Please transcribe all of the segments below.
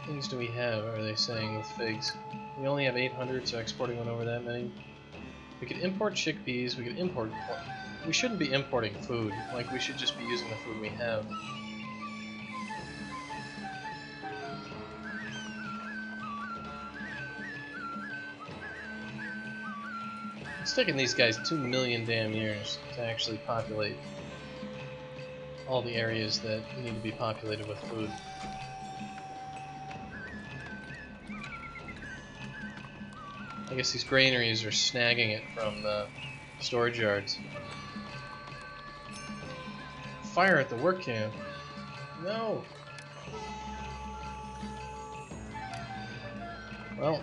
things do we have, are they saying, with figs? We only have 800, so exporting went over that many. We could import chickpeas, we could import... We shouldn't be importing food, like we should just be using the food we have. It's taken these guys 2 million damn years to actually populate all the areas that need to be populated with food. I guess these granaries are snagging it from the storage yards. Fire at the work camp. No! Well,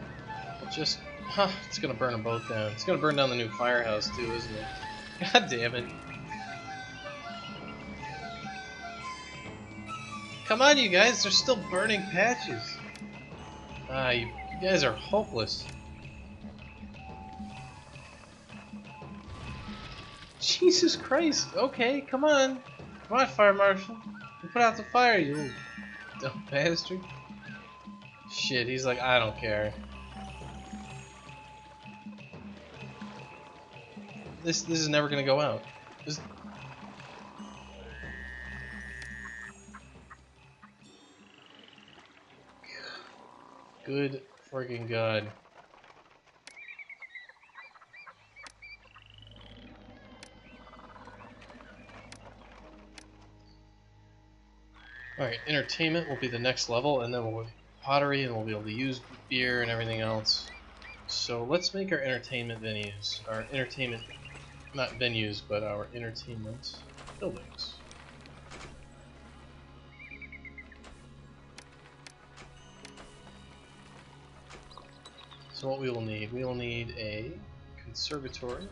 we'll just... Huh, it's gonna burn them both down. It's gonna burn down the new firehouse too, isn't it? God damn it. Come on, you guys, they're still burning patches. Ah, you guys are hopeless. Jesus Christ, okay, come on. Come on, Fire Marshal. You put out the fire, you little dumb bastard. Shit, he's like, I don't care. This is never gonna go out. This... Good friggin' God. Alright, entertainment will be the next level, and then we'll pottery, and we'll be able to use beer and everything else. So let's make our entertainment venues. Our entertainment, not venues, but our entertainment buildings. So what we will need a conservatory,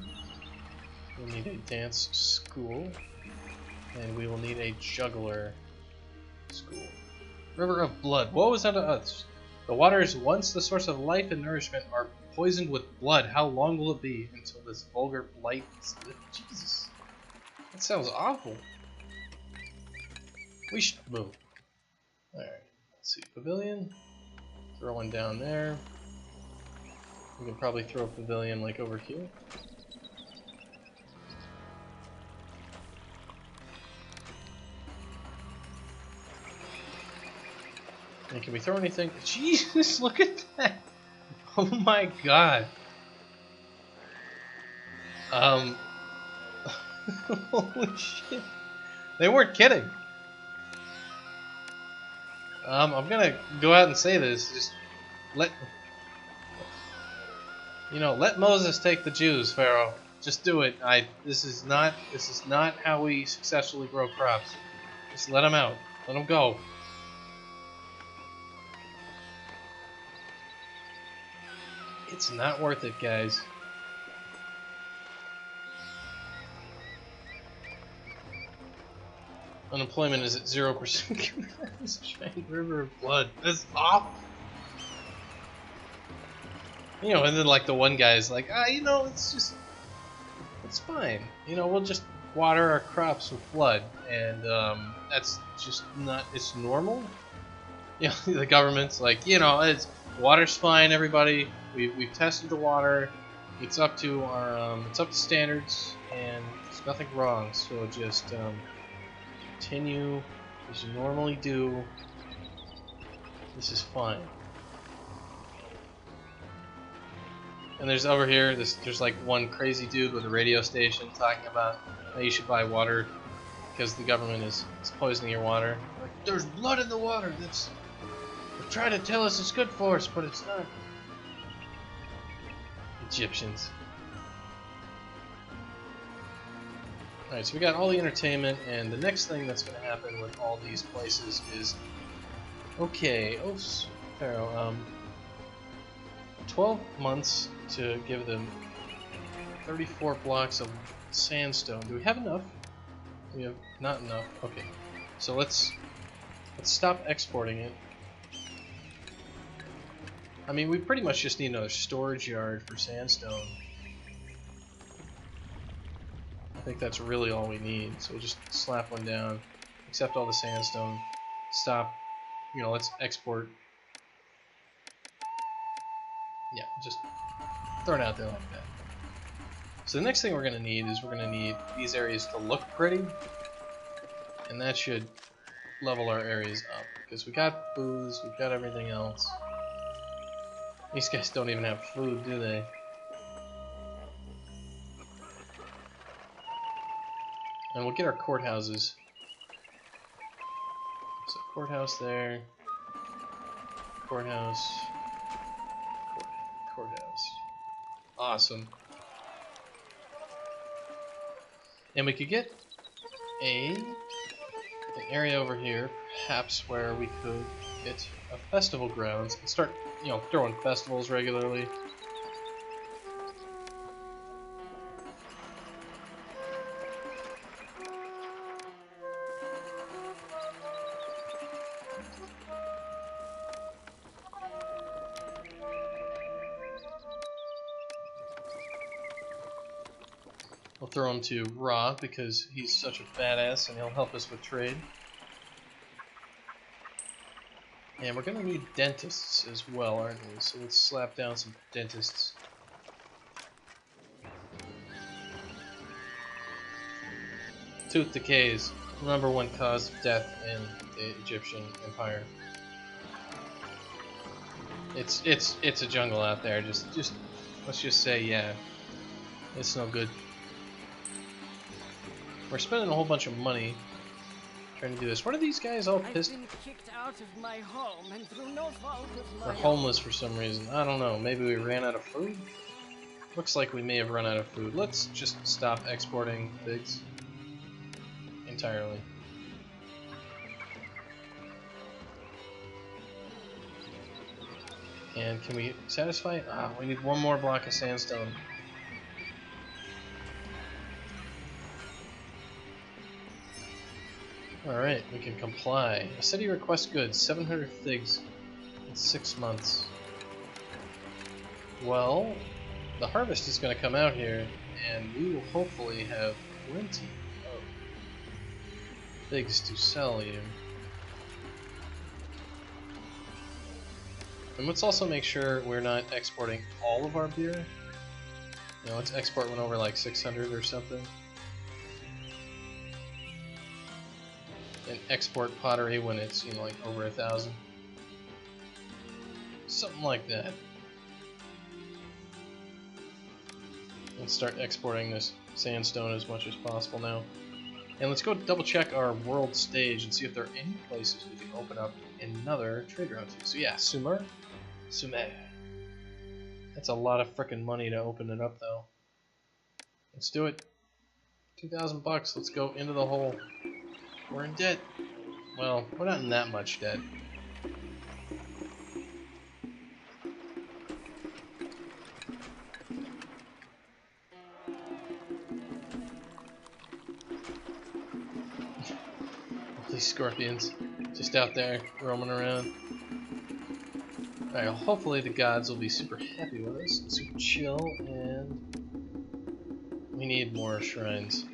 we'll need a dance school, and we will need a juggler school. River of blood. Woe is unto us. The waters, once the source of life and nourishment, are poisoned with blood. How long will it be until this vulgar blight is lifted? Jesus. That sounds awful. We should move. Alright. Let's see. Pavilion. Throw one down there. We can probably throw a pavilion like over here. And can we throw anything? Jesus, look at that! Oh my god. Holy shit. They weren't kidding. I'm gonna go out and say this. Just let Moses take the Jews, Pharaoh. Just do it. This is not how we successfully grow crops. Just let them out. Let them go. It's not worth it, guys. Unemployment is at 0%. This giant river of blood. That's awful. You know, and then like the one guy's like, it's fine. We'll just water our crops with blood, and that's just not. It's normal. The government's like, it's water's fine. Everybody, we've tested the water. It's up to our it's up to standards, and there's nothing wrong. So just continue as you normally do. This is fine. And there's over here, there's like one crazy dude with a radio station talking about how you should buy water because the government is poisoning your water. Like, there's blood in the water. They're trying to tell us it's good for us, but it's not. Egyptians. Alright, so we got all the entertainment, and the next thing that's going to happen with all these places is... Okay, Pharaoh, 12 months to give them 34 blocks of sandstone. Do we have enough? We have not enough. Okay, so let's stop exporting it. I mean, we pretty much just need another storage yard for sandstone. I think that's really all we need. So we'll just slap one down, accept all the sandstone, stop. Let's export Yeah, just throw it out there like that. So the next thing we're going to need is we're going to need these areas to look pretty. And that should level our areas up. Because we got booze, we've got everything else. These guys don't even have food, do they? And we'll get our courthouses. So courthouse there. Courthouse. Courthouse. Awesome. And we could get an area over here, perhaps where we could get a festival grounds and start, throwing festivals regularly. We'll throw him to Ra because he's such a badass and he'll help us with trade. And we're gonna need dentists as well, aren't we? So let's slap down some dentists. Tooth decays, #1 cause of death in the Egyptian Empire. It's a jungle out there. Just let's just say, yeah, it's no good. We're spending a whole bunch of money trying to do this. What are these guys all pissed? I've been kicked out of my home and through no fault of my We're homeless for some reason. I don't know. Maybe we ran out of food? Looks like we may have run out of food. Let's just stop exporting figs entirely. And can we satisfy it? Ah, we need one more block of sandstone. Alright, we can comply. A city requests goods, 700 figs in 6 months. Well, the harvest is going to come out here, and we will hopefully have plenty of figs to sell you. And let's also make sure we're not exporting all of our beer. Let's export one over like 600 or something. And export pottery when it's, like over 1,000. Something like that. And start exporting this sandstone as much as possible now. And let's go double check our world stage and see if there are any places we can open up another trade route to. So yeah, Sumer. That's a lot of frickin' money to open it up though. Let's do it. 2,000 bucks, let's go into the hole. We're in debt. Well, we're not in that much debt. All these scorpions just out there roaming around. Alright, well, hopefully the gods will be super happy with us, and super chill, and we need more shrines.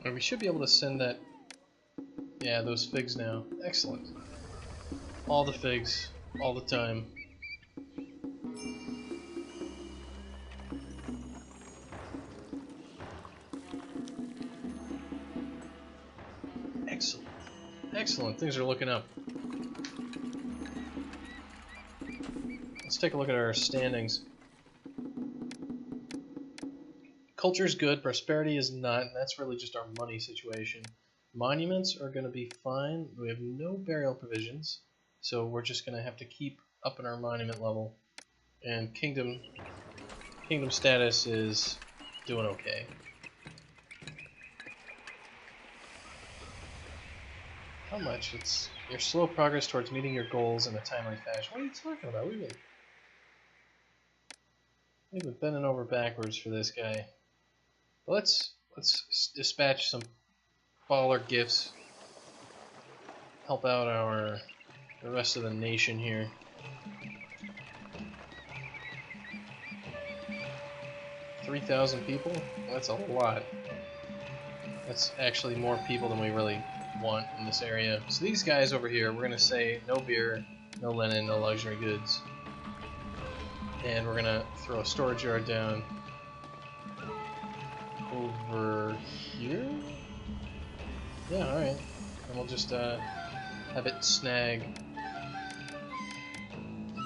Or we should be able to send that, yeah, those figs now. Excellent. All the figs, all the time. Excellent. Excellent, things are looking up. Let's take a look at our standings. Culture's good, prosperity is not, and that's really just our money situation. Monuments are going to be fine. We have no burial provisions, so we're just going to have to keep up in our monument level. And kingdom status is doing okay. How much? It's your slow progress towards meeting your goals in a timely fashion. What are you talking about? We've been bending over backwards for this guy. But let's dispatch some baller gifts. Help out the rest of the nation here. 3,000 people? That's a lot. That's actually more people than we really want in this area. So these guys over here, we're gonna say no beer, no linen, no luxury goods. And we're gonna throw a storage yard down over here? Yeah, alright. And we'll just have it snag.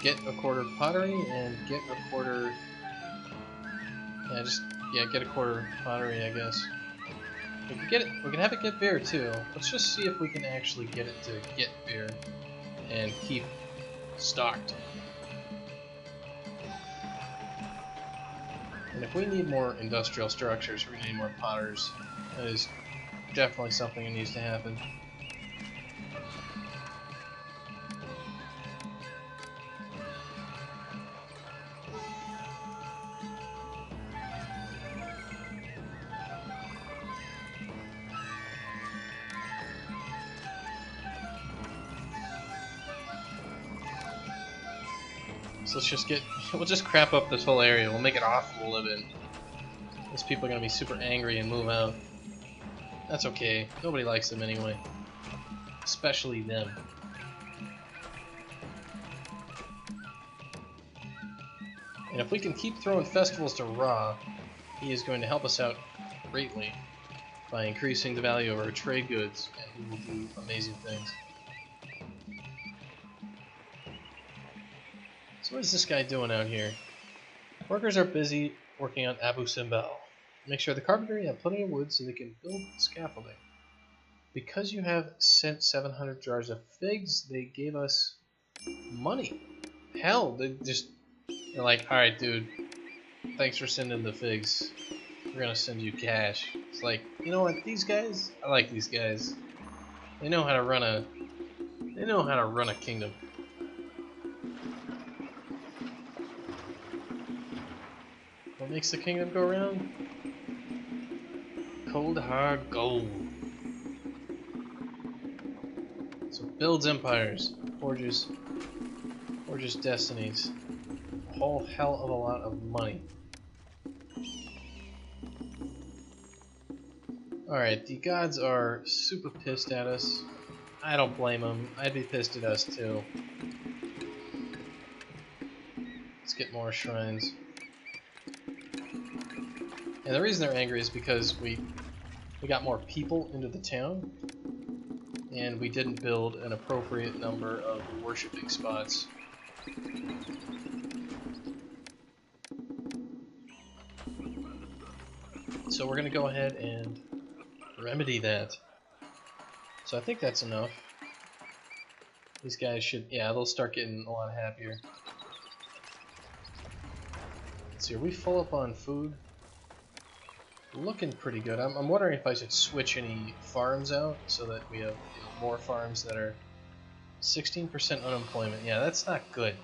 Get a quarter pottery and get a quarter. Yeah, get a quarter pottery, I guess. We can get it. We can have it get beer too. Let's just see if we can actually get it to get beer and keep stocked. And if we need more industrial structures, we're gonna need more potters. That is definitely something that needs to happen. So we'll just crap up this whole area. We'll make it awful to live in. These people are gonna be super angry and move out. That's okay. Nobody likes them anyway. Especially them. And if we can keep throwing festivals to Ra, he is going to help us out greatly by increasing the value of our trade goods, and he will do amazing things. So what is this guy doing out here? Workers are busy working on Abu Simbel. Make sure the carpentry have plenty of wood so they can build scaffolding. Because you have sent 700 jars of figs, they gave us money. Hell, they're like, alright dude, thanks for sending the figs. We're gonna send you cash. It's like, you know what, these guys, I like these guys. They know how to run a kingdom. What makes the kingdom go round? Cold hard gold. So builds empires, forges destinies. A whole hell of a lot of money. Alright, the gods are super pissed at us. I don't blame them. I'd be pissed at us too. Let's get more shrines. And the reason they're angry is because we got more people into the town, and we didn't build an appropriate number of worshipping spots. So we're going to go ahead and remedy that. So I think that's enough. These guys should, yeah, they'll start getting a lot happier. Let's see, are we full up on food? Looking pretty good. I'm wondering if I should switch any farms out so that we have more farms that are 16% unemployment. Yeah, that's not good.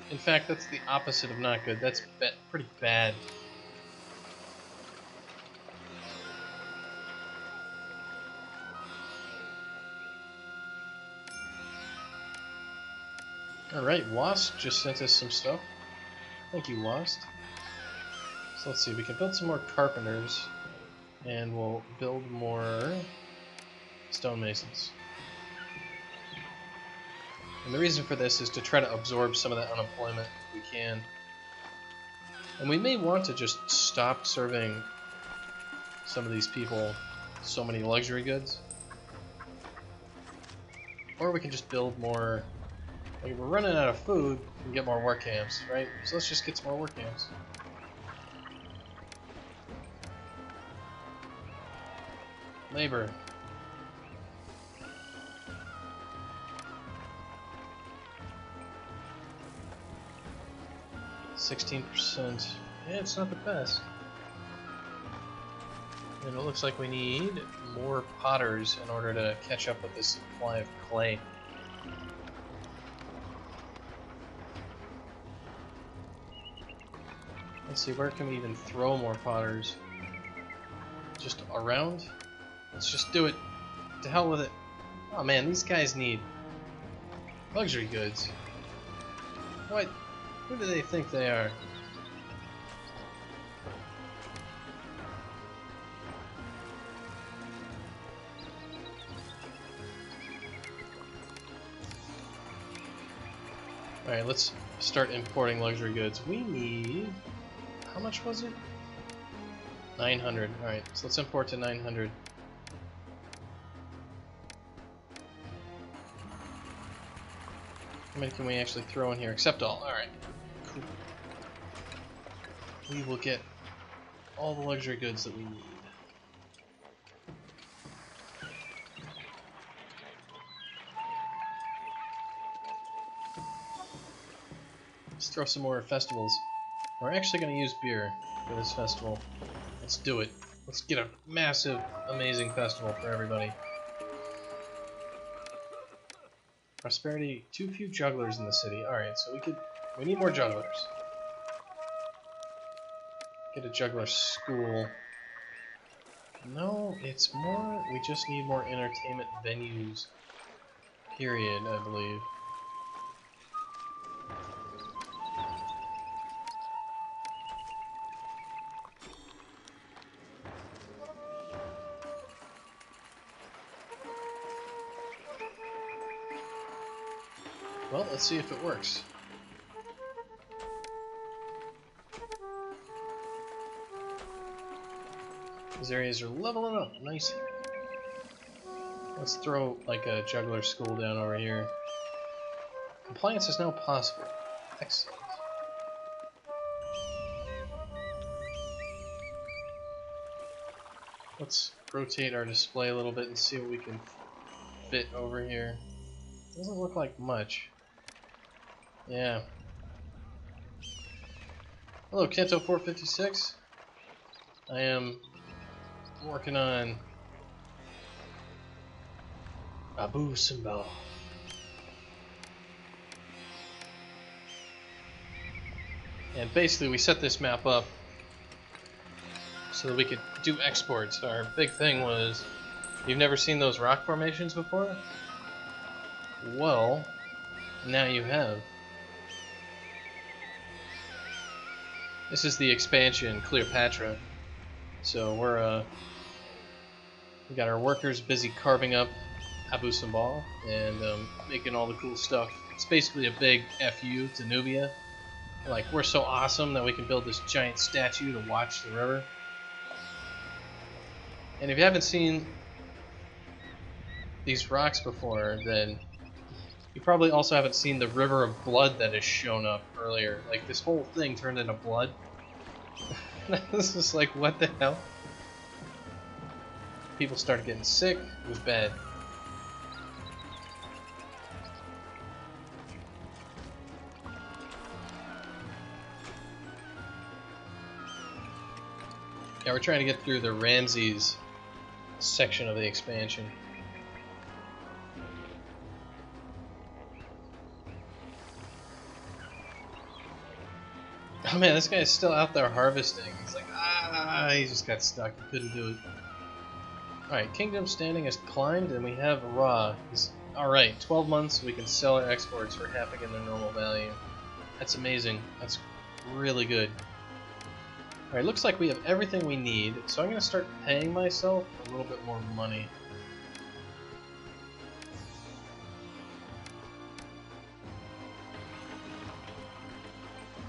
In fact, that's the opposite of not good. That's pretty bad. Alright, Wasp just sent us some stuff. Thank you, Wasp. So let's see, we can build some more carpenters, and we'll build more stonemasons. And the reason for this is to try to absorb some of that unemployment if we can. And we may want to just stop serving some of these people so many luxury goods. Or we can just build more. Like if we're running out of food, we can get more work camps, right? So let's just get some more work camps. Labor. %. Yeah, it's not the best. And it looks like we need more potters in order to catch up with this supply of clay. Let's see, where can we even throw more potters? Just around? Let's just do it. To hell with it. Oh man, these guys need luxury goods. What? Who do they think they are? Alright, let's start importing luxury goods. We need... How much was it? 900. Alright, so let's import to 900. How many can we actually throw in here? Accept all. Alright. Cool. We will get all the luxury goods that we need. Let's throw some more festivals. We're actually going to use beer for this festival. Let's do it. Let's get a massive, amazing festival for everybody. Prosperity, too few jugglers in the city. Alright, so we need more jugglers. Get a juggler school. No, it's more, we just need more entertainment venues. Period, I believe. Well, let's see if it works. These areas are leveling up. Nice. Let's throw like a juggler school down over here. Compliance is now possible. Excellent. Let's rotate our display a little bit and see what we can fit over here. Doesn't look like much. Yeah. Hello, Kanto 456. I am working on Abu Simbel. And basically we set this map up so that we could do exports. Our big thing was, you've never seen those rock formations before? Well, now you have. This is the expansion, Cleopatra. So we got our workers busy carving up Abu Simbel and making all the cool stuff. It's basically a big FU to Nubia. Like, we're so awesome that we can build this giant statue to watch the river. And if you haven't seen these rocks before, then you probably also haven't seen the river of blood that has shown up earlier. Like, this whole thing turned into blood. This is like, what the hell? People started getting sick. It was bad. Yeah, we're trying to get through the Ramses section of the expansion. Oh man, this guy is still out there harvesting. He's like, he just got stuck. He couldn't do it. Alright, Kingdom Standing has climbed, and we have Ra. Alright, 12 months, we can sell our exports for half again their normal value. That's amazing. That's really good. Alright, looks like we have everything we need, so I'm going to start paying myself a little bit more money.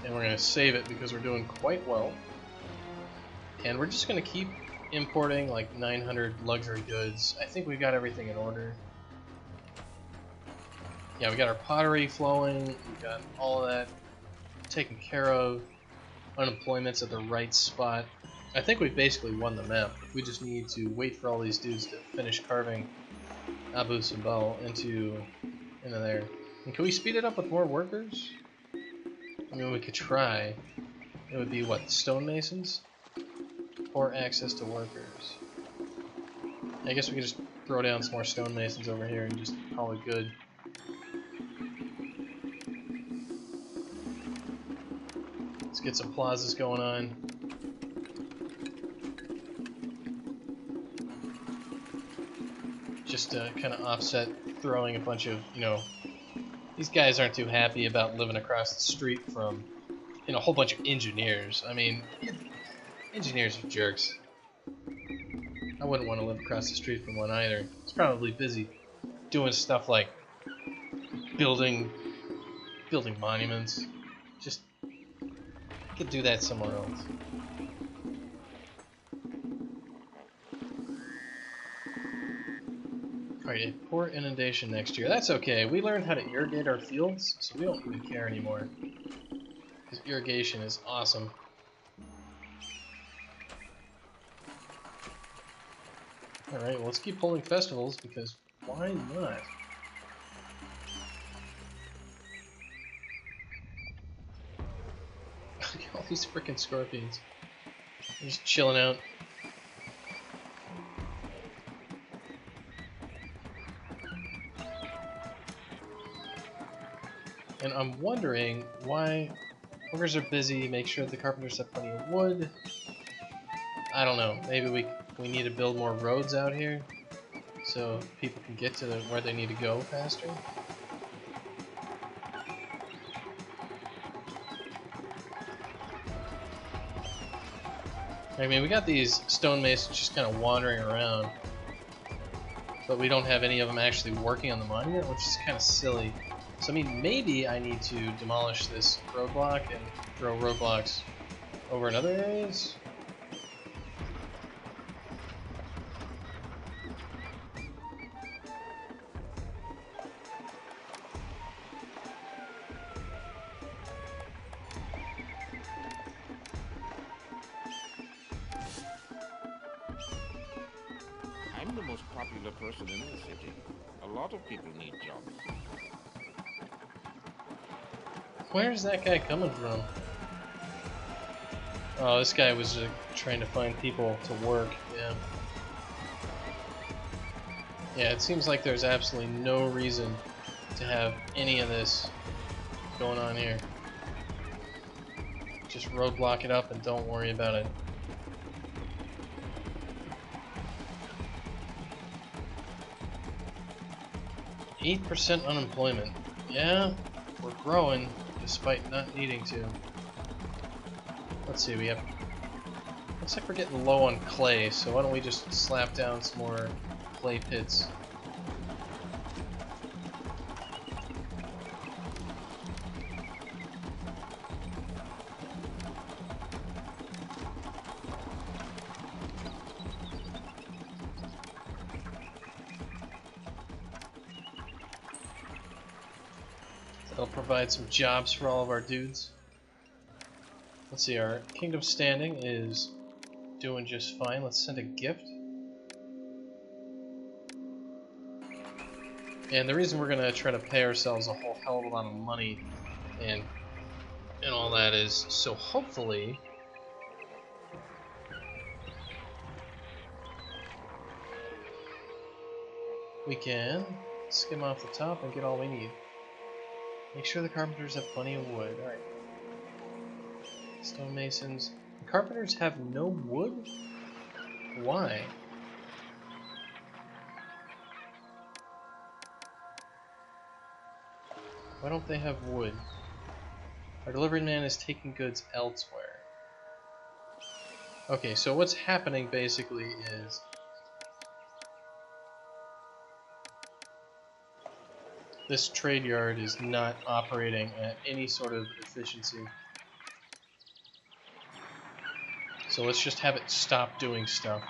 And we're going to save it because we're doing quite well. And we're just going to keep importing like 900 luxury goods. I think we've got everything in order. Yeah, we got our pottery flowing, we got all of that taken care of. Unemployment's at the right spot. I think we've basically won the map. We just need to wait for all these dudes to finish carving Abu Simbel into there. And can we speed it up with more workers? I mean, we could try. It would be what, stonemasons? Or access to workers. I guess we could just throw down some more stonemasons over here and just call it good. Let's get some plazas going on. Just to kind of offset throwing a bunch of, these guys aren't too happy about living across the street from, a whole bunch of engineers. I mean, engineers are jerks. I wouldn't want to live across the street from one either. It's probably busy doing stuff like building building monuments. Just I could do that somewhere else. Alright, a poor inundation next year. That's okay. We learned how to irrigate our fields, so we don't even care anymore. Because irrigation is awesome. Alright, well, let's keep holding festivals, because why not? Look at all these frickin' scorpions. They're just chilling out. And I'm wondering why workers are busy, make sure the carpenters have plenty of wood. I don't know, maybe we need to build more roads out here so people can get to where they need to go faster. I mean, we got these stonemasons just kind of wandering around, but we don't have any of them actually working on the monument, which is kind of silly. So I mean, maybe I need to demolish this roadblock and throw roadblocks over in other areas? I'm the most popular person in the city. A lot of people need jobs. Where's that guy coming from? Oh, this guy was trying to find people to work, yeah. Yeah, it seems like there's absolutely no reason to have any of this going on here. Just roadblock it up and don't worry about it. %8 unemployment. Yeah, we're growing despite not needing to. Let's see, we have... Looks like we're getting low on clay, so why don't we just slap down some more clay pits. That'll provide some jobs for all of our dudes. Let's see, our kingdom standing is doing just fine. Let's send a gift. And the reason we're gonna try to pay ourselves a whole hell of a lot of money and all that is so hopefully we can skim off the top and get all we need. Make sure the carpenters have plenty of wood. Alright. Stonemasons. The carpenters have no wood? Why? Why don't they have wood? Our delivery man is taking goods elsewhere. Okay, so what's happening basically is this trade yard is not operating at any sort of efficiency. So let's just have it stop doing stuff.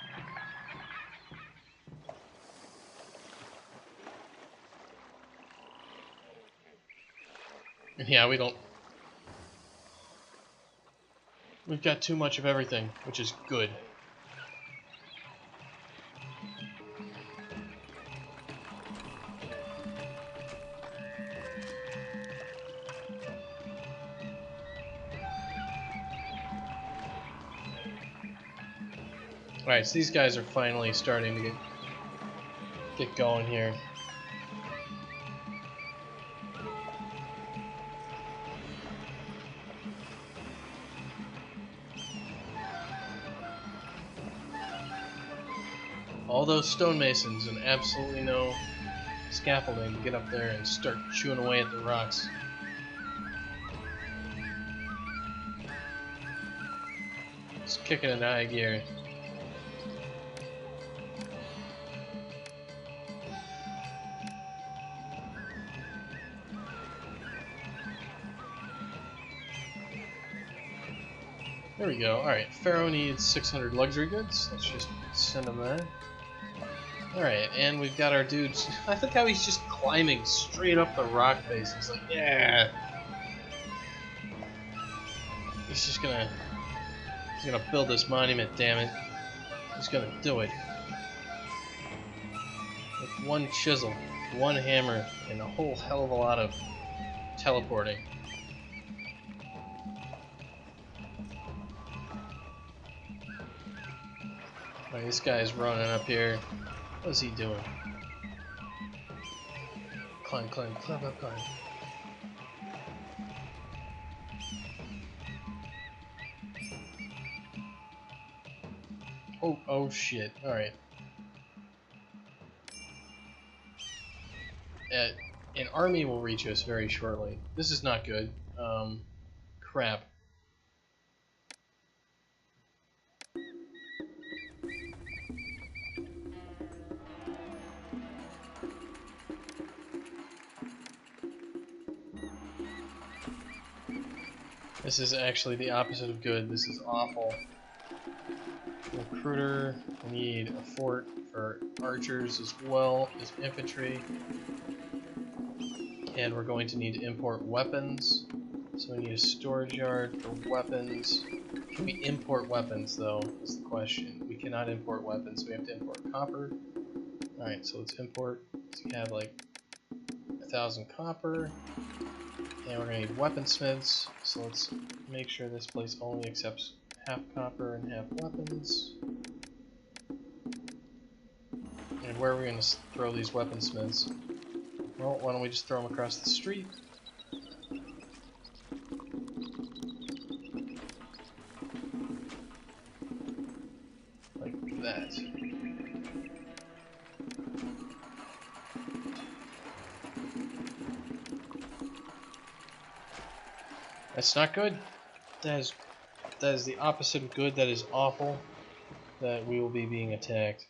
Yeah, we don't... We've got too much of everything, which is good. Alright, so these guys are finally starting to get going here. All those stonemasons and absolutely no scaffolding to get up there and start chewing away at the rocks. Just kicking an eye gear. There we go. Alright, Pharaoh needs 600 luxury goods. Let's just send him that. Alright, and we've got our dudes. I think how he's just climbing straight up the rock face. He's like, yeah. He's gonna build this monument, damn it. He's gonna do it. With one chisel, one hammer, and a whole hell of a lot of teleporting. Alright, this guy's running up here. What's he doing? Climb, climb, climb up, climb. Oh shit. Alright. An army will reach us very shortly. This is not good. Crap. This is actually the opposite of good. This is awful. Recruiter. We need a fort for archers as well as infantry. And we're going to need to import weapons. So we need a storage yard for weapons. Can we import weapons though, is the question. We cannot import weapons, so we have to import copper. Alright, so let's import. So we have like 1,000 copper. And we're going to need weaponsmiths, so let's make sure this place only accepts half copper and half weapons. And where are we going to throw these weaponsmiths? Well, why don't we just throw them across the street? Like that. That's not good. That is the opposite of good. That is awful. That we will be being attacked.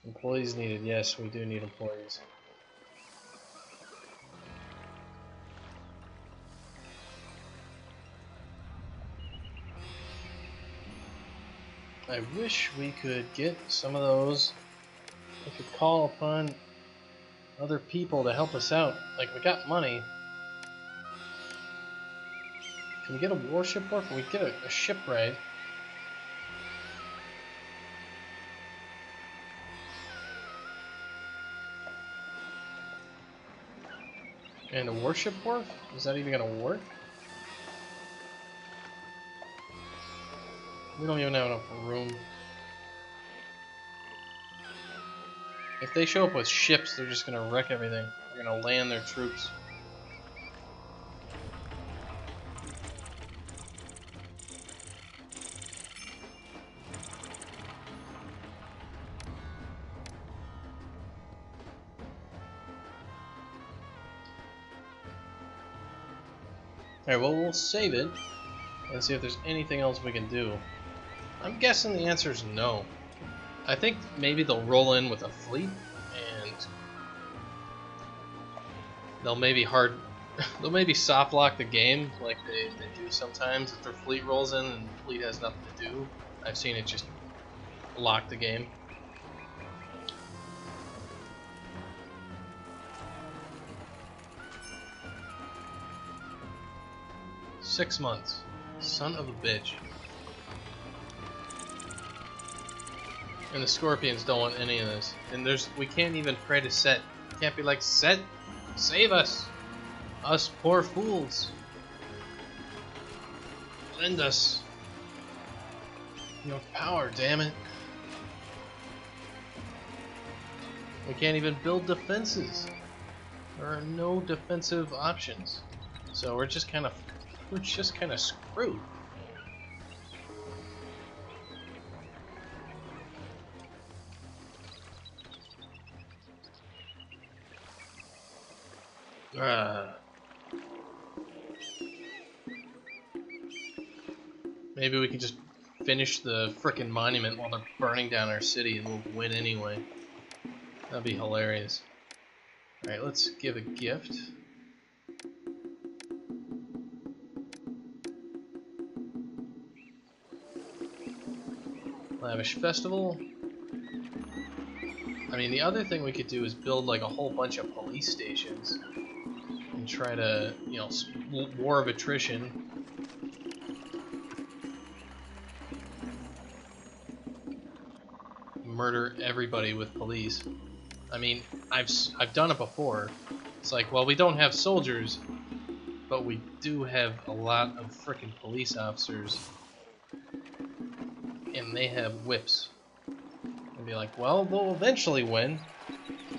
Employees needed. Yes, we do need employees. I wish we could get some of those. We could call upon other people to help us out. Like, we got money. Can we get a warship or can we get a shipwright? And a warship wharf? Is that even gonna work? We don't even have enough room. If they show up with ships, they're just gonna wreck everything. They're gonna land their troops. Alright, well, we'll save it and see if there's anything else we can do. I'm guessing the answer is no. I think maybe they'll roll in with a fleet and they'll maybe they'll maybe soft lock the game like they do sometimes if their fleet rolls in and the fleet has nothing to do. I've seen it just lock the game. Six months. Son of a bitch. And the scorpions don't want any of this. And we can't even pray to Set. Can't be like, Set, save us! Us poor fools. Lend us your power, damn it. We can't even build defenses. There are no defensive options. So we're just kind of screwed. Maybe we can just finish the frickin' monument while they're burning down our city and we'll win anyway. That'd be hilarious. Alright, let's give a gift. Lavish festival. I mean, the other thing we could do is build like a whole bunch of police stations and try to, you know, war of attrition. Murder everybody with police. I mean, I've done it before. It's like, well, we don't have soldiers, but we do have a lot of frickin' police officers, and they have whips. And be like, well, they'll eventually win.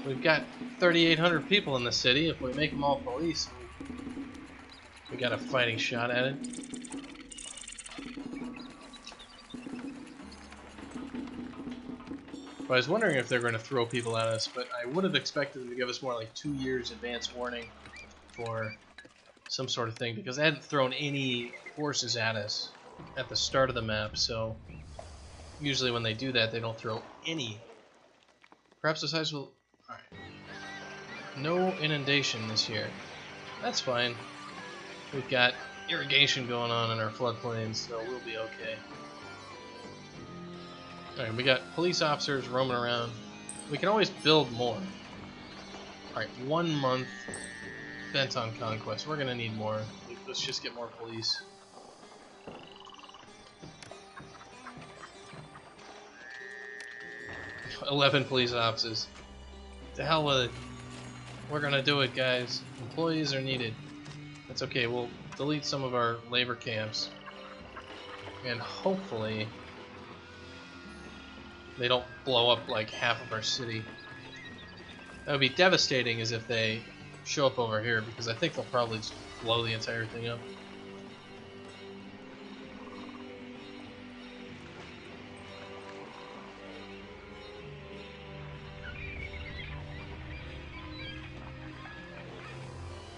We've got 3,800 people in the city. If we make them all police, we got a fighting shot at it. But I was wondering if they're going to throw people at us, but I would have expected them to give us more like 2 years advance warning for some sort of thing, because they hadn't thrown any forces at us at the start of the map, so usually when they do that, they don't throw any. Perhaps the size will... Alright. No inundation this year. That's fine. We've got irrigation going on in our floodplains, so we'll be okay. Alright, we got police officers roaming around. We can always build more. Alright, 1 month bent on conquest. We're gonna need more. Let's just get more police. "11 police officers. To hell with it. We're gonna do it, guys. Employees are needed. That's okay, we'll delete some of our labor camps. And hopefully they don't blow up like half of our city. That would be devastating as if they show up over here, because I think they'll probably just blow the entire thing up.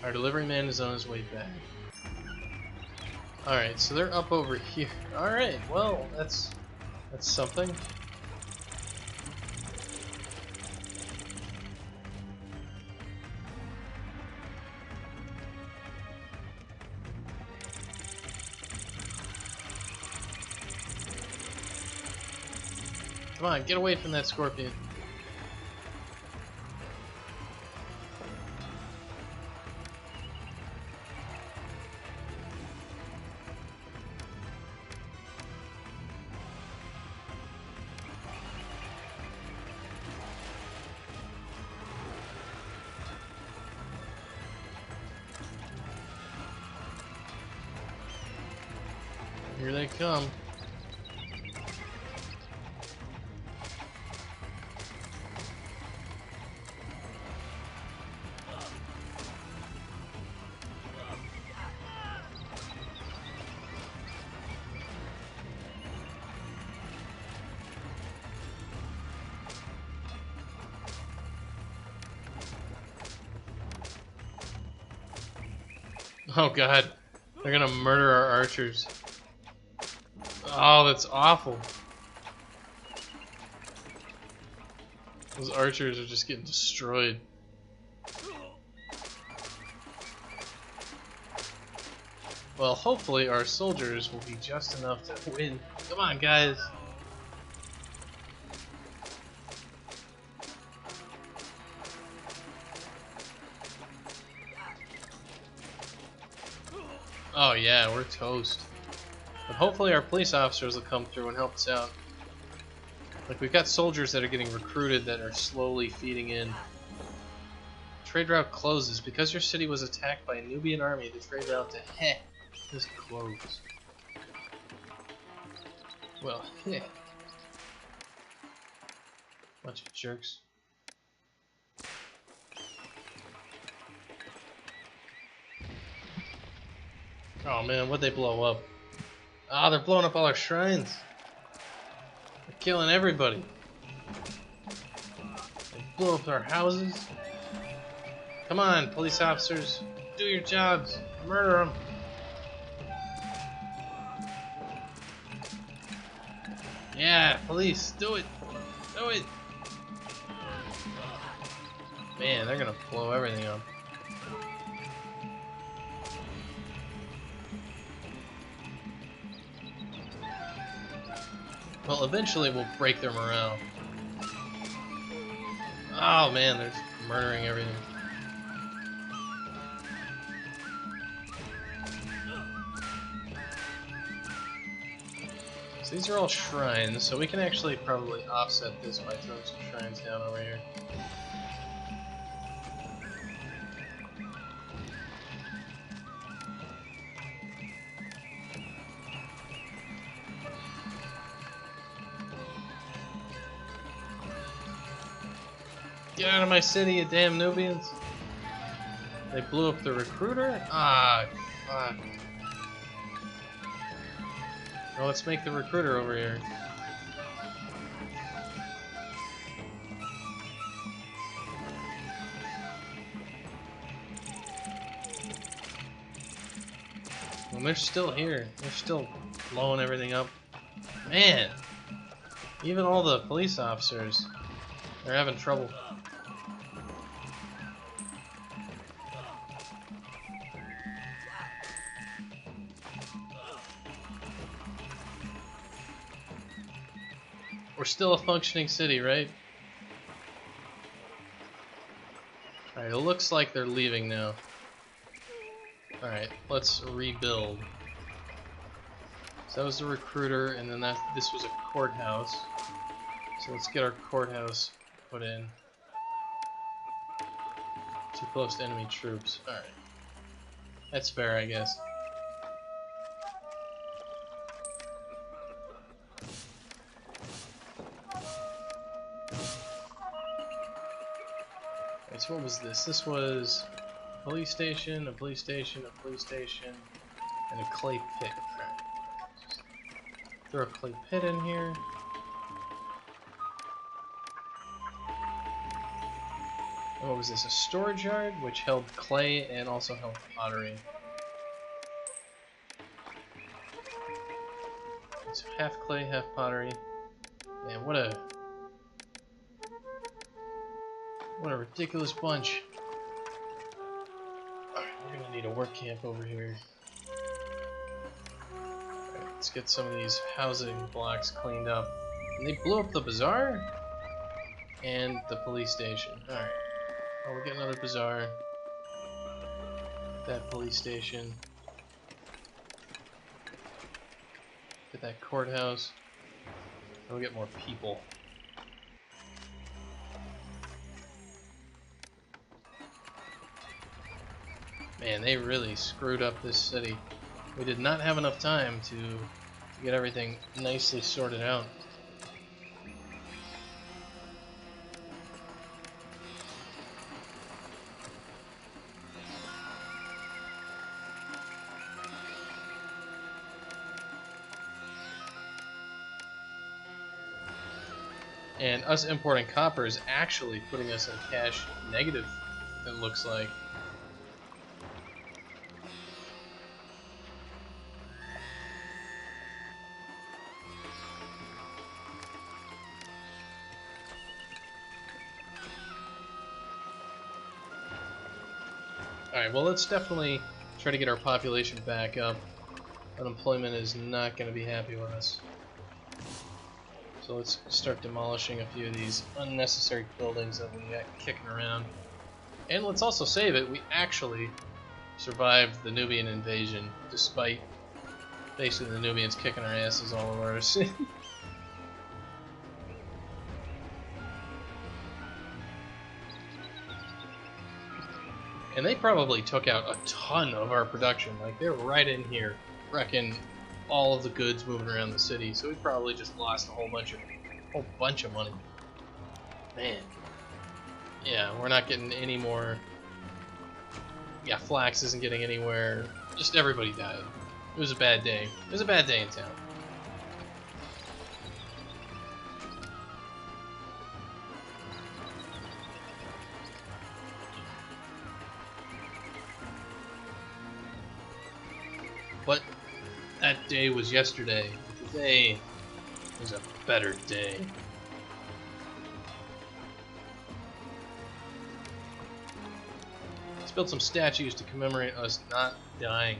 Our delivery man is on his way back. Alright, so they're up over here. Alright, well, that's something. Come on, get away from that scorpion. Here they come. Oh god, they're gonna murder our archers. Oh, that's awful. Those archers are just getting destroyed. Well, hopefully our soldiers will be just enough to win. Come on, guys. Oh yeah, we're toast. But hopefully our police officers will come through and help us out. Like, we've got soldiers that are getting recruited that are slowly feeding in. Trade route closes. Because your city was attacked by a Nubian army, the trade route to Heh is closed. Well, Heh. Bunch of jerks. Oh man, what'd they blow up? Ah, they're blowing up all our shrines. They're killing everybody. They blew up our houses. Come on, police officers. Do your jobs. Murder them. Yeah, police, do it. Do it. Man, they're gonna blow everything up. Well, eventually we'll break their morale. Oh man, they're just murdering everything. So these are all shrines, so we can actually probably offset this by throwing some shrines down over here. Get out of my city, you damn Nubians! They blew up the recruiter? Ah, fuck. Well, let's make the recruiter over here. And they're still here. They're still blowing everything up. Man! Even all the police officers, they're having trouble. We're still a functioning city, right? Alright, it looks like they're leaving now. Alright, let's rebuild. So that was the recruiter, and then this was a courthouse. So let's get our courthouse put in. Too close to enemy troops. Alright. That's fair, I guess. Alright, so what was this? This was a police station, a police station, a police station, and a clay pit. Alright. Throw a clay pit in here. And what was this? A storage yard, which held clay and also held pottery. So half clay, half pottery. Man, what a ridiculous bunch. Alright, we're gonna need a work camp over here. Alright, let's get some of these housing blocks cleaned up. And they blew up the bazaar and the police station. Alright. Oh, we'll get another bazaar. That police station. Get that courthouse. And we'll get more people. Man, they really screwed up this city. We did not have enough time to get everything nicely sorted out. And us importing copper is actually putting us in cash negative, it looks like. Alright, well, let's definitely try to get our population back up. Unemployment is not going to be happy with us. So let's start demolishing a few of these unnecessary buildings that we got kicking around. And let's also say that we actually survived the Nubian invasion, despite basically the Nubians kicking our asses all over us. And they probably took out a ton of our production. Like, they were right in here, wrecking all of the goods moving around the city. So we probably just lost a whole bunch of money. Man. Yeah, we're not getting any more. Yeah, Flax isn't getting anywhere. Just everybody died. It was a bad day. It was a bad day in town. But that day was yesterday. Today is a better day. Let's build some statues to commemorate us not dying.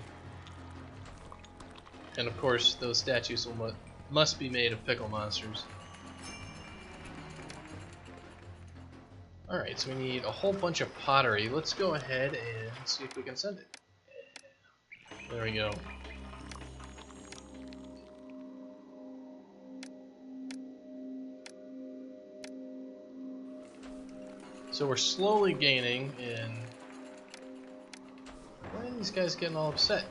And of course, those statues will must be made of pickle monsters. Alright, so we need a whole bunch of pottery. Let's go ahead and see if we can send it. There we go. So we're slowly gaining in... Why are these guys getting all upset?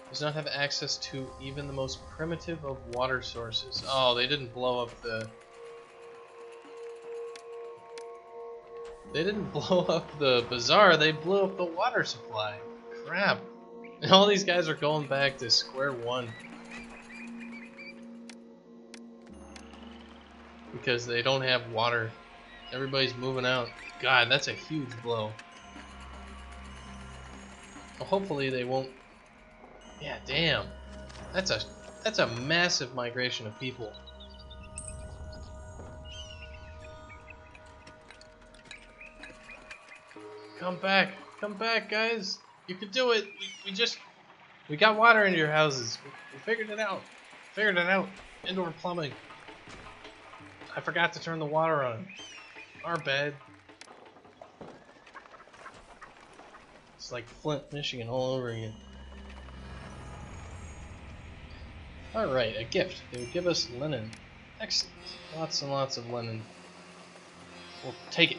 Does not have access to even the most primitive of water sources. Oh, they didn't blow up the... They didn't blow up the bazaar, they blew up the water supply. Crap. And all these guys are going back to square one. Because they don't have water. Everybody's moving out. God, that's a huge blow. Well, hopefully they won't... Yeah, damn. That's a massive migration of people. Come back, guys. You can do it. We got water into your houses. We figured it out. Indoor plumbing. I forgot to turn the water on. Our bad. It's like Flint, Michigan all over again. Alright, a gift. They would give us linen. Excellent. Lots and lots of linen. We'll take it.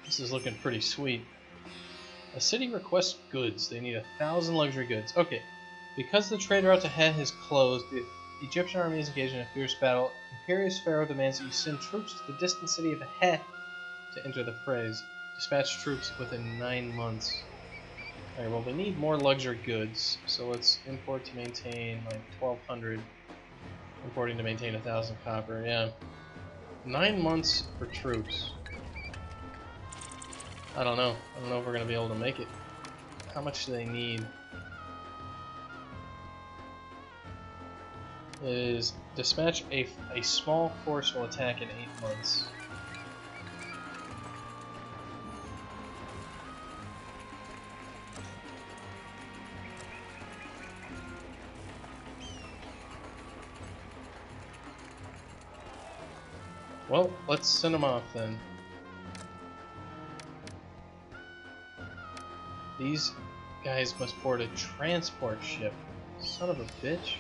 This is looking pretty sweet. A city requests goods. They need 1,000 luxury goods. Okay. Because the trade route to Het has closed, the Egyptian army is engaged in a fierce battle. Imperious Pharaoh demands that you send troops to the distant city of Het to enter the frays. Dispatch troops within 9 months. Alright, well, we need more luxury goods. So let's import to maintain like 1,200. Importing to maintain 1,000 copper. Yeah. 9 months for troops. I don't know if we're going to be able to make it. How much do they need? It is dispatch a small force will attack in 8 months. Well, let's send them off then. These guys must board a transport ship. Son of a bitch.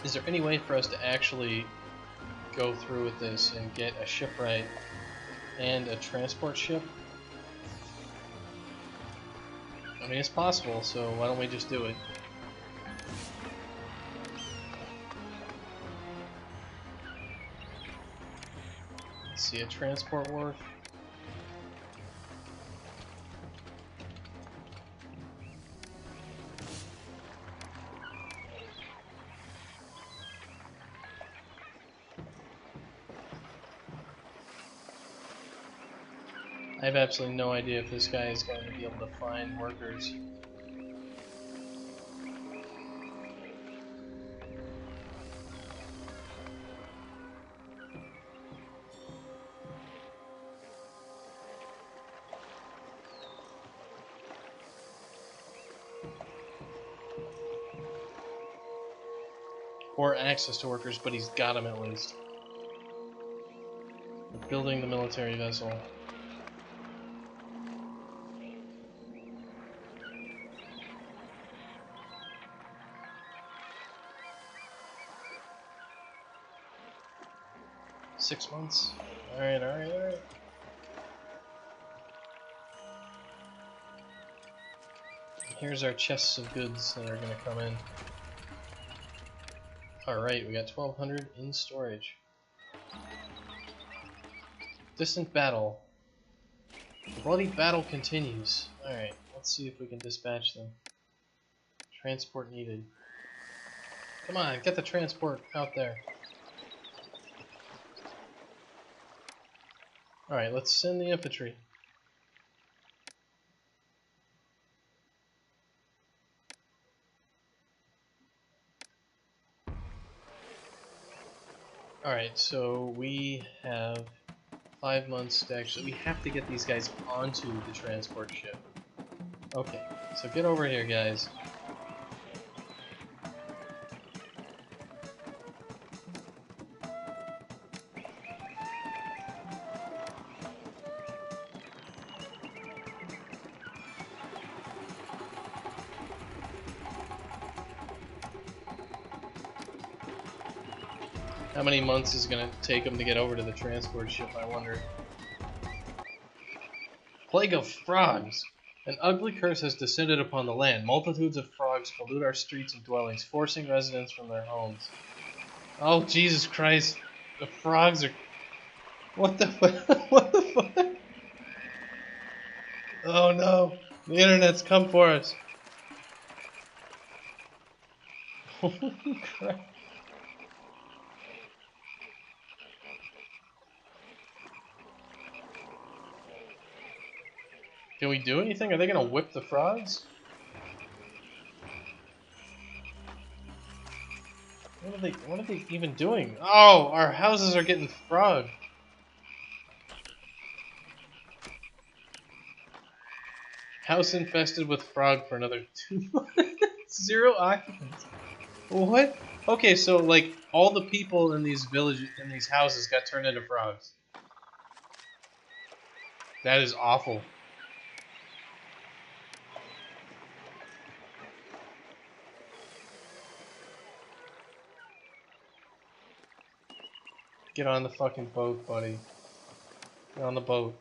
Is there any way for us to actually go through with this and get a shipwright and a transport ship? I mean, it's possible, so why don't we just do it? See a transport wharf. I have absolutely no idea if this guy is going to be able to find workers. Or access to workers, but he's got them at least. Building the military vessel. Six months. Alright. Here's our chests of goods that are going to come in. Alright, we got 1,200 in storage. Distant battle. The bloody battle continues. Alright, let's see if we can dispatch them. Transport needed. Come on, get the transport out there. Alright, let's send the infantry. Alright, so we have 5 months to actually... We have to get these guys onto the transport ship. Okay, so get over here, guys. How many months is it going to take them to get over to the transport ship, I wonder? Plague of frogs! An ugly curse has descended upon the land. Multitudes of frogs pollute our streets and dwellings, forcing residents from their homes. Oh, Jesus Christ. The frogs are... What the fuck? What the fuck? Oh no. The internet's come for us. Holy crap. Can we do anything? Are they gonna whip the frogs? What are they even doing? Oh, our houses are getting frogged. House infested with frog for another 2 months. 0 occupants. What? Okay, so like all the people in these villages, in these houses, got turned into frogs. That is awful. Get on the fucking boat, buddy. Get on the boat.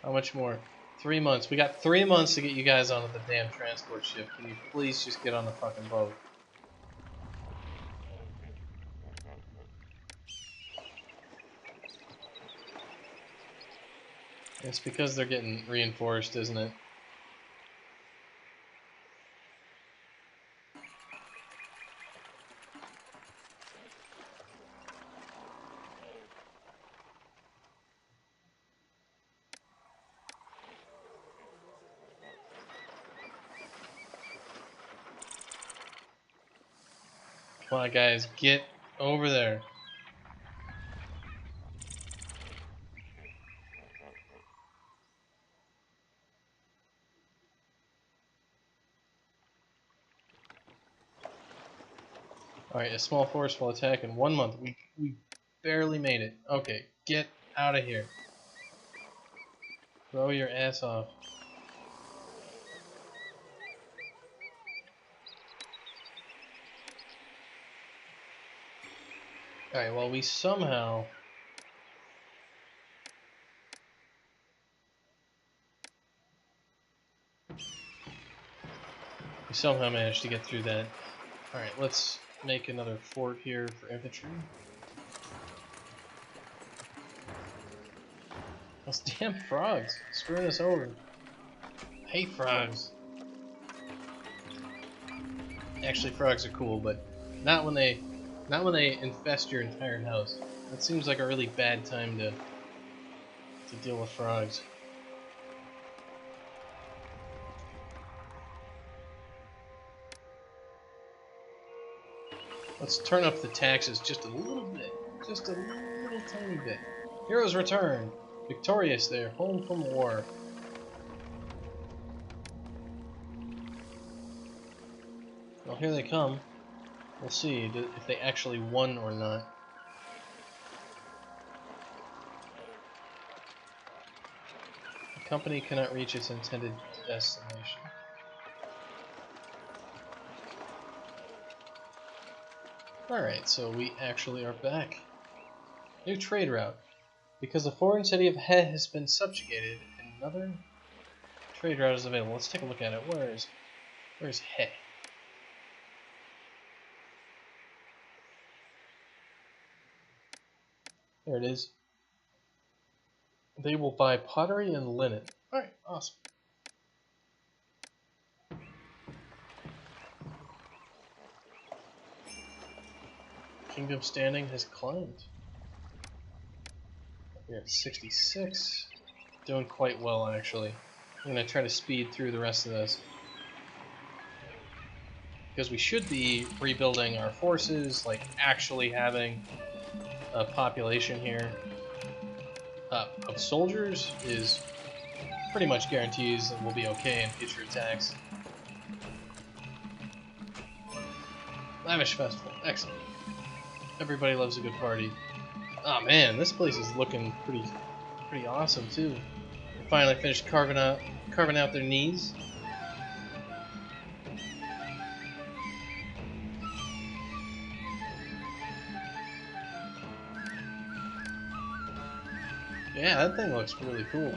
How much more? 3 months. We got 3 months to get you guys onto the damn transport ship. Can you please just get on the fucking boat? It's because they're getting reinforced, isn't it? Come on, guys, get over there. Alright, a small force will attack in 1 month. We barely made it. Okay, get out of here. Throw your ass off. Alright, well, we somehow... managed to get through that. Alright, let's make another fort here for infantry. Those damn frogs screwing us over. I hate frogs. Actually, frogs are cool, but not when they infest your entire house. That seems like a really bad time to deal with frogs. Let's turn up the taxes just a little bit. Just a little tiny bit. Heroes return. Victorious there, home from war. Well, here they come. We'll see if they actually won or not. The company cannot reach its intended destination. Alright, so we actually are back. New trade route. Because the foreign city of He has been subjugated, another trade route is available. Let's take a look at it. Where's He? There it is. They will buy pottery and linen. Alright, awesome. Kingdom standing has climbed. We're at 66. Doing quite well, actually. I'm going to try to speed through the rest of this. Because we should be rebuilding our forces, like actually having a population here of soldiers is pretty much guarantees that we'll be okay in future attacks. Lavish Festival, excellent. Everybody loves a good party. Oh man, this place is looking pretty awesome too. They finally finished carving out their knees. Yeah, that thing looks really cool.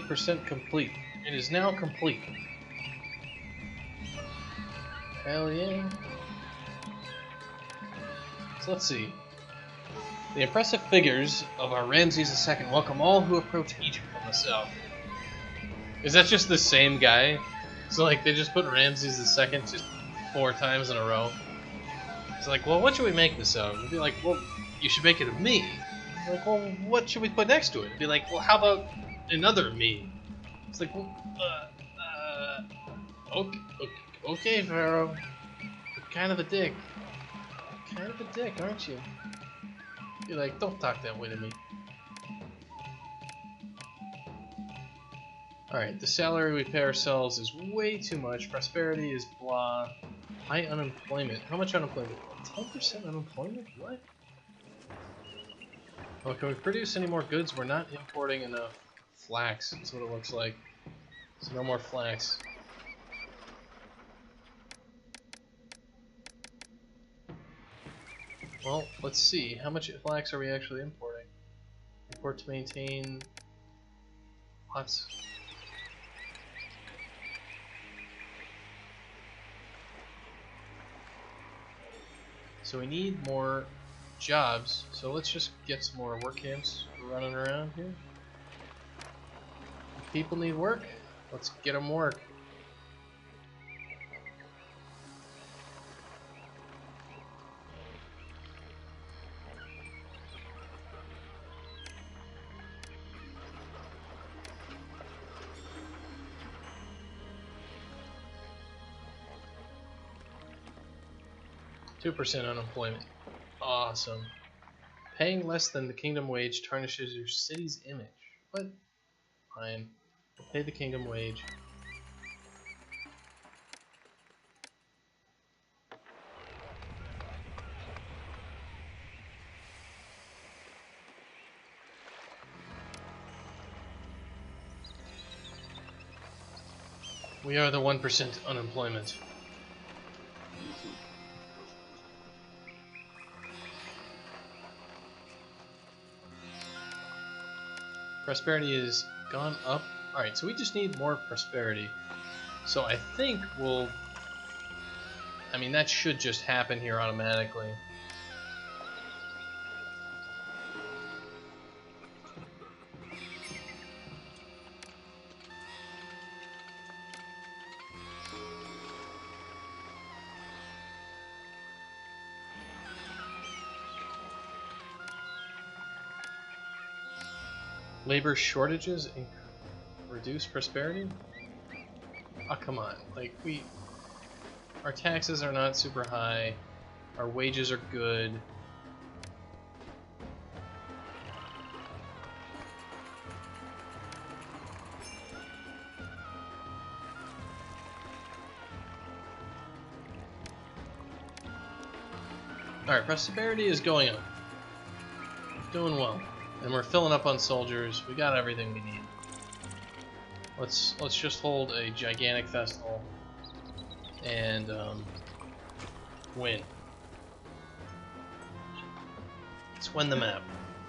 %complete. It is now complete. Hell yeah. So let's see. The impressive figures of our Ramses II welcome all who approach Egypt from the south. Is that just the same guy? So like they just put Ramses II just 4 times in a row? It's like, well, what should we make this of? It'd be like, well, you should make it of me. Like, well, what should we put next to it? It'd be like, well, how about another me? It's like, well, okay, Pharaoh. You're kind of a dick. Kind of a dick, aren't you? You're like, don't talk that way to me. Alright, the salary we pay ourselves is way too much. Prosperity is blah. High unemployment. How much unemployment? 10% unemployment? What? Well, can we produce any more goods? We're not importing enough flax. That's what it looks like. So no more flax. Well, let's see. How much flax are we actually importing? Import to maintain... Lots. So we need more jobs. So let's just get some more work camps running around here. If people need work, let's get them work. %2 unemployment. Awesome. Paying less than the kingdom wage tarnishes your city's image. What? Fine. We'll pay the kingdom wage. We are the 1% unemployment. Prosperity has gone up. Alright, so we just need more prosperity. So I think we'll... I mean, that should just happen here automatically. Labor shortages and reduce prosperity? Oh, come on. Like, our taxes are not super high. Our wages are good. Alright, prosperity is going up. Doing well. And we're filling up on soldiers. We got everything we need. Let's just hold a gigantic festival and win. Let's win the map.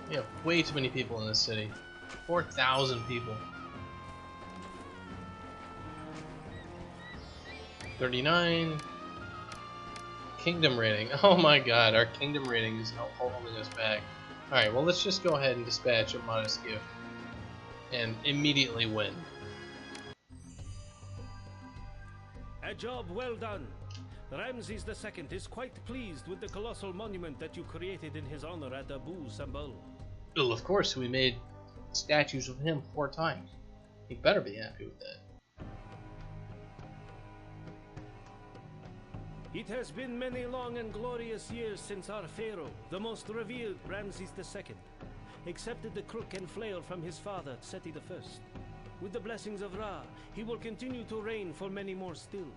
We have way too many people in this city. 4,000 people. 39. kingdom rating. Oh my god, our kingdom rating is now holding us back. Alright, well let's just go ahead and dispatch a modest gift. And immediately win. A job well done. Ramses II is quite pleased with the colossal monument that you created in his honor at Abu Simbel. Well, of course, we made statues of him 4 times. He better be happy with that. It has been many long and glorious years since our Pharaoh, the most revered Ramses II, accepted the crook and flail from his father, Seti I. With the blessings of Ra, he will continue to reign for many more still.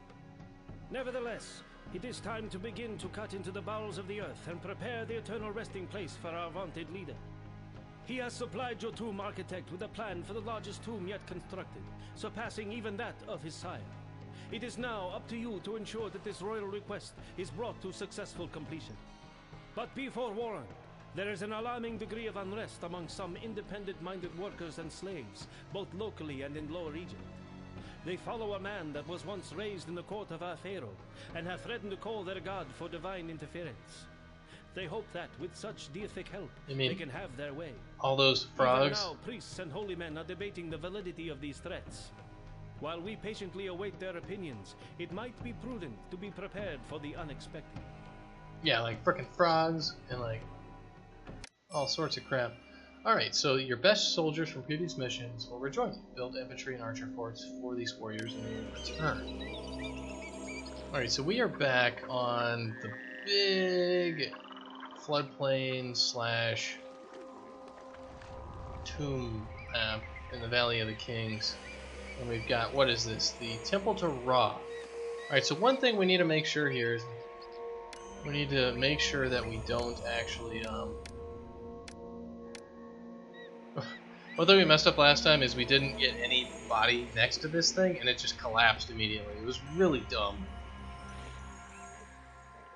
Nevertheless, it is time to begin to cut into the bowels of the earth and prepare the eternal resting place for our vaunted leader. He has supplied your tomb architect with a plan for the largest tomb yet constructed, surpassing even that of his sire. It is now up to you to ensure that this royal request is brought to successful completion. But be forewarned, there is an alarming degree of unrest among some independent-minded workers and slaves, both locally and in Lower Egypt. They follow a man that was once raised in the court of our Pharaoh, and have threatened to call their god for divine interference. They hope that, with such deific help, they can have their way. All those frogs? Even now, priests and holy men are debating the validity of these threats. While we patiently await their opinions, it might be prudent to be prepared for the unexpected. Yeah, like frickin' frogs and like all sorts of crap. Alright, so your best soldiers from previous missions will rejoin you. Build infantry and archer forts for these warriors in return. Alright, so we are back on the big floodplain slash tomb map in the Valley of the Kings. And we've got, what is this? The Temple to Ra. Alright, so one thing we need to make sure here is we need to make sure that we don't actually, one thing we messed up last time is we didn't get any body next to this thing, and it just collapsed immediately. It was really dumb.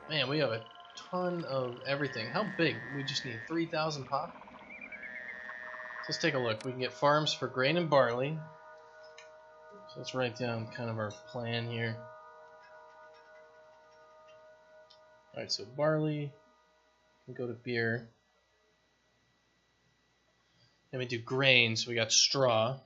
Man, we have a ton of everything. How big? We just need 3,000 pop? Let's take a look. We can get farms for grain and barley. So let's write down kind of our plan here. Alright, so barley, we go to beer. Then we do grain, so we got straw.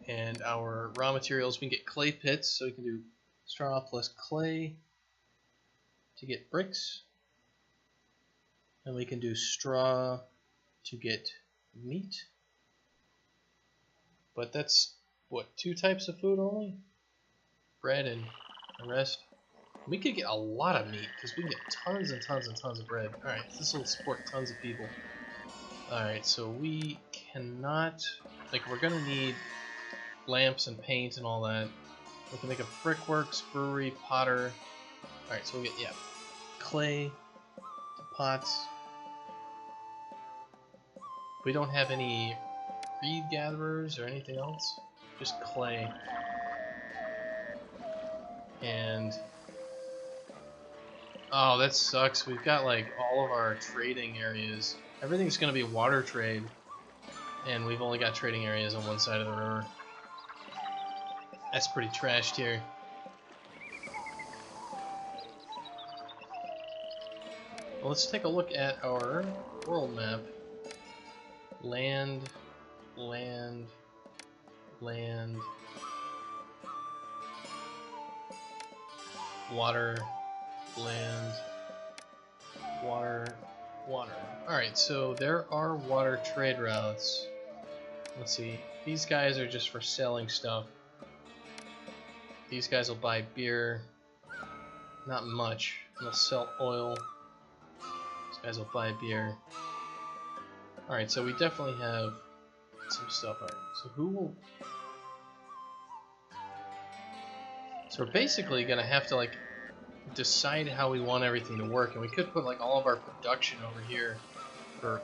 And our raw materials, we can get clay pits, so we can do straw plus clay to get bricks. And we can do straw to get meat. But that's, what, 2 types of food only? Bread and the rest. We could get a lot of meat, because we can get tons and tons and tons of bread. Alright, this will support tons of people. Alright, so we cannot, like, we're gonna need lamps and paint and all that. We can make a brickworks, brewery, potter. Alright, so we'll get, yeah, clay, pots. We don't have any reed gatherers or anything else, just clay. And oh, that sucks. We've got like all of our trading areas. Everything's gonna be water trade, and we've only got trading areas on one side of the river. That's pretty trashed here. Well, let's take a look at our world map. Land, land, land, water, land, water, water. Alright, so there are water trade routes. Let's see. These guys are just for selling stuff. These guys will buy beer. Not much. They'll sell oil. These guys will buy beer. Alright, so we definitely have some stuff. Alright, so who will... So we're basically gonna have to like decide how we want everything to work, and we could put like all of our production over here for